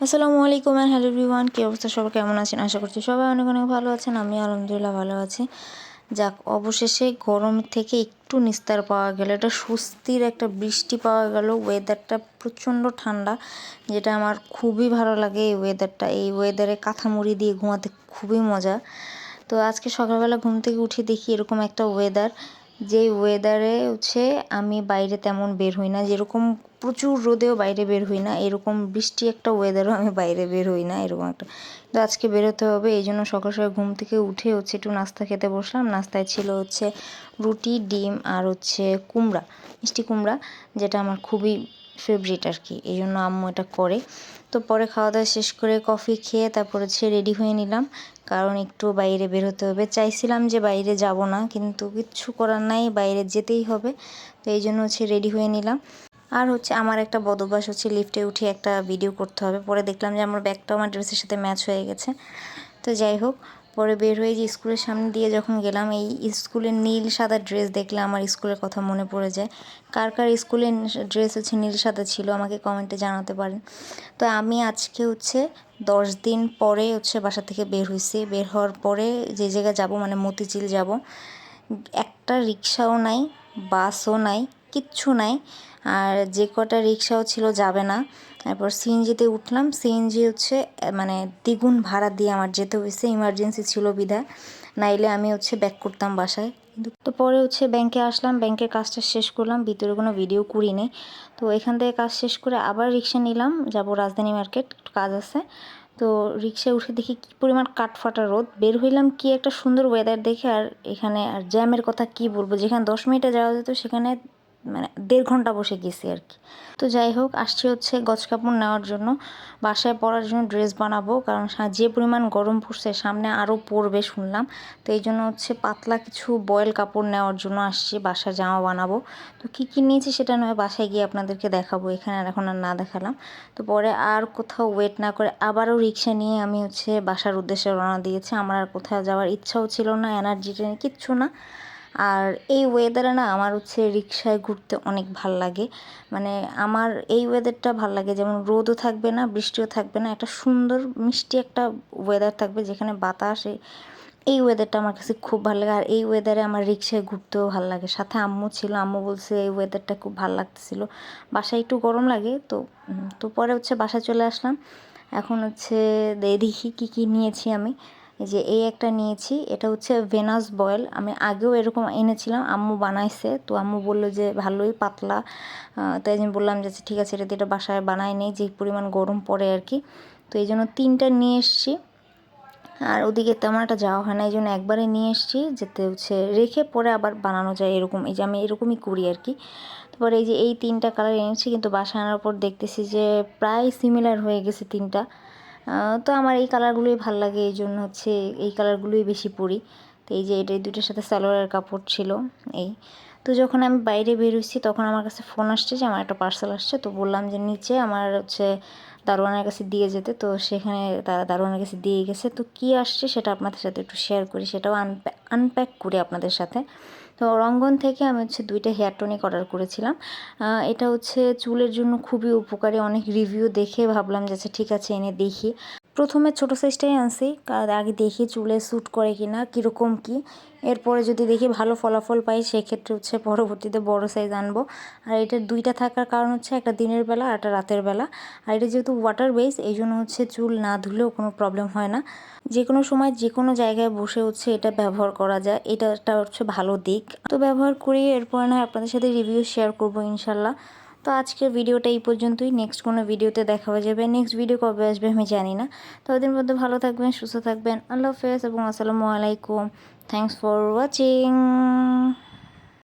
আসসালামু আলাইকুম and hello everyone, কি অবস্থা সবার, কেমন আছেন? আশা করছি সবাই অনেক অনেক ভালো আছেন। আমি আলহামদুলিল্লাহ ভালো আছি। যাক, অবশেষে গরম থেকে একটু নিস্তার পাওয়া গেল, এটা স্বস্তির একটা বৃষ্টি পাওয়া গেল। ওয়েদারটা প্রচণ্ড ঠান্ডা, যেটা আমার খুবই ভালো লাগে। এই ওয়েদারটা, এই ওয়েদারে কাঁথা মুড়ি দিয়ে ঘুমাতে খুবই মজা। তো আজকে সকালবেলা ঘুম থেকে উঠে দেখি এরকম একটা ওয়েদার, যেই ওয়েদারে আমি বাইরে তেমন বের হই না। যেরকম প্রচুর রোদেও বাইরে বের হই না, এরকম বৃষ্টি একটা ওয়েদারও আমি বাইরে বের হই না, এরকম একটা। তো আজকে বেরোতে হবে, এই জন্য সকাল সকাল ঘুম থেকে উঠে একটু নাস্তা খেতে বসলাম। নাস্তায় ছিল রুটি, ডিম আর কুমড়া, মিষ্টি কুমড়া, যেটা আমার খুবই ফেভারিট আর কি, এই জন্য আম্মু এটা করে। তো পরে খাওয়া দাওয়া শেষ করে কফি খেয়ে তারপর রেডি হয়ে নিলাম, কারণ একটু বাইরে বের হতে হবে। চাইছিলাম যে বাইরে যাব না, কিন্তু কিচ্ছু করার নাই, বাইরে যেতেই হবে। তো এই জন্য রেডি হয়ে নিলাম। আর আমার একটা বদ অভ্যাস লিফটে উঠে একটা ভিডিও করতে হবে। পরে দেখলাম যে আমার ব্যাগটাও আমার ড্রেসের সাথে ম্যাচ হয়ে গেছে। তো যাই হোক, পরে বের হয়ে যে স্কুলের সামনে দিয়ে যখন গেলাম, এই স্কুলের নীল সাদা ড্রেস দেখলে আমার স্কুলের কথা মনে পড়ে যায়। কার কার স্কুলের ড্রেস নীল সাদা ছিল আমাকে কমেন্টে জানাতে পারেন। তো আমি আজকে 10 দিন পরে বাসা থেকে বের হয়েছি। বের হওয়ার পরে যে জায়গায় যাব, মানে মতিঝিল যাব, একটা রিক্সাও নাই, বাসও নাই, কিচ্ছু নাই। আর যে কটা রিক্সাও ছিল যাবে না। তারপর সিএনজিতে উঠলাম। সিএনজি মানে দ্বিগুণ ভাড়া দিয়ে আমার যেতে হয়েছে, ইমার্জেন্সি ছিল বিধায়, নাইলে আমি ব্যাক করতাম বাসায়। কিন্তু তো পরে ব্যাংকে আসলাম, ব্যাংকের কাজটা শেষ করলাম, ভিতরে কোনো ভিডিও করি নেই। তো এখান থেকে কাজ শেষ করে আবার রিক্সা নিলাম, যাব রাজধানী মার্কেট, কাজ আছে। তো রিক্সায় উঠে দেখি কী পরিমাণ কাঠফাটা রোদ। বের হইলাম কি একটা সুন্দর ওয়েদার দেখে, আর এখানে আর জ্যামের কথা কি বলবো, যেখানে 10 মিনিটে যাওয়া যেত সেখানে মানে 1.5 ঘন্টা বসে গেছি আর কি। তো যাই হোক, আসছি গজ কাপড় নেওয়ার জন্য, বাসায় পরার জন্য ড্রেস বানাবো, কারণ যে পরিমাণ গরম পড়ছে সামনে আরও পড়বে শুনলাম। তো এই জন্য পাতলা কিছু বয়েল কাপড় নেওয়ার জন্য আসছি, বাসায় জামা বানাবো। তো কী কী নিয়েছি সেটা নয় বাসায় গিয়ে আপনাদেরকে দেখাবো, এখানে আর এখন আর না দেখালাম। তো পরে আর কোথাও ওয়েট না করে আবারও রিক্সা নিয়ে আমি বাসার উদ্দেশ্যে রওনা দিয়েছি। আমার আর কোথাও যাওয়ার ইচ্ছাও ছিল না, এনার্জিটা কিচ্ছু না। আর এই ওয়েদারে না আমার রিক্সায় ঘুরতে অনেক ভাল লাগে। মানে আমার এই ওয়েদারটা ভাল লাগে, যেমন রোদও থাকবে না, বৃষ্টিও থাকবে না, একটা সুন্দর মিষ্টি একটা ওয়েদার থাকবে যেখানে বাতাস। এই ওয়েদারটা আমার কাছে খুব ভালো লাগে। আর এই ওয়েদারে আমার রিক্সায় ঘুরতেও ভালো লাগে। সাথে আম্মু ছিল, আম্মু বলছে এই ওয়েদারটা খুব ভালো লাগতেছিল। বাসায় একটু গরম লাগে, তো তো পরে বাসায় চলে আসলাম। এখন দেখি কী কী নিয়েছি আমি। এই যে এই একটা নিয়েছি, এটা ভেনাস বয়েল। আমি আগেও এরকম এনেছিলাম, আম্মু বানাইছে, তো আম্মু বললো যে ভালোই পাতলা। তাই আমি বললাম যে ঠিক আছে, এটা দিয়ে এটা বাসায় বানাই নেই, যে পরিমাণ গরম পড়ে আর কি। তো এই জন্য 3টা নিয়ে এসছি। আর ওদিকে তেমন একটা যাওয়া হয় না, এই জন্য একবারে নিয়ে এসছি, যেতে রেখে পরে আবার বানানো যায় এরকম। এই যে আমি এরকমই করি আর কি। তারপরে এই যে এই 3টা কালার এনেছি, কিন্তু বাসায় আনার পর দেখতেছি যে প্রায় সিমিলার হয়ে গেছে 3টা। তো আমার এই কালারগুলোই ভাল লাগে, এই জন্য এই কালারগুলোই বেশি পরি। তো এই যে এটা, এই দুটোর সাথে সালোয়ারের কাপড় ছিল এই। তো যখন আমি বাইরে বের হয়েছি তখন আমার কাছে ফোন আসছে যে আমার একটা পার্সেল আসছে। তো বললাম যে নিচে আমার দারোয়ানের কাছে দিয়ে যেতে, তো সেখানে তারা দারোয়ানের কাছে দিয়ে গেছে। তো কী আসছে সেটা আপনাদের সাথে একটু শেয়ার করি, সেটাও আনপ্যাক করি আপনাদের সাথে। তো রঙ্গন থেকে আমি 2টা হেয়ার টনিক অর্ডার করেছিলাম। এটা চুলের জন্য খুবই উপকারী। অনেক রিভিউ দেখে ভাবলাম যে আচ্ছা ঠিক আছে এনে দেখি। প্রথমে ছোটো সাইজটাই আনছি, কারণ আগে দেখি চুলে স্যুট করে কিনা, কীরকম কী। এরপরে যদি দেখি ভালো ফলাফল পাই, সেক্ষেত্রে পরবর্তীতে বড় সাইজ আনবো। আর এটার 2টা থাকার কারণ একটা দিনের বেলা আর একটা রাতের বেলা। আর এটা যেহেতু ওয়াটার বেস, এই জন্য চুল না ধুলেও কোনো প্রবলেম হয় না, যে কোনো সময় যে কোনো জায়গায় বসে এটা ব্যবহার করা যায়। এটা একটা ভালো দিক। তো ব্যবহার করি, এরপরে না আপনাদের সাথে রিভিউ শেয়ার করবো ইনশাল্লাহ। তো আজকের ভিডিওটা এই পর্যন্তই। নেক্সট কোনো ভিডিওতে দেখা হয়ে যাবে। নেক্সট ভিডিও কবে আসবে আমি জানি না। ততদিন মধ্যে ভালো থাকবেন, সুস্থ থাকবেন। আল্লাহ হাফেজ এবং আসসালামু আলাইকুম। Thanks for watching.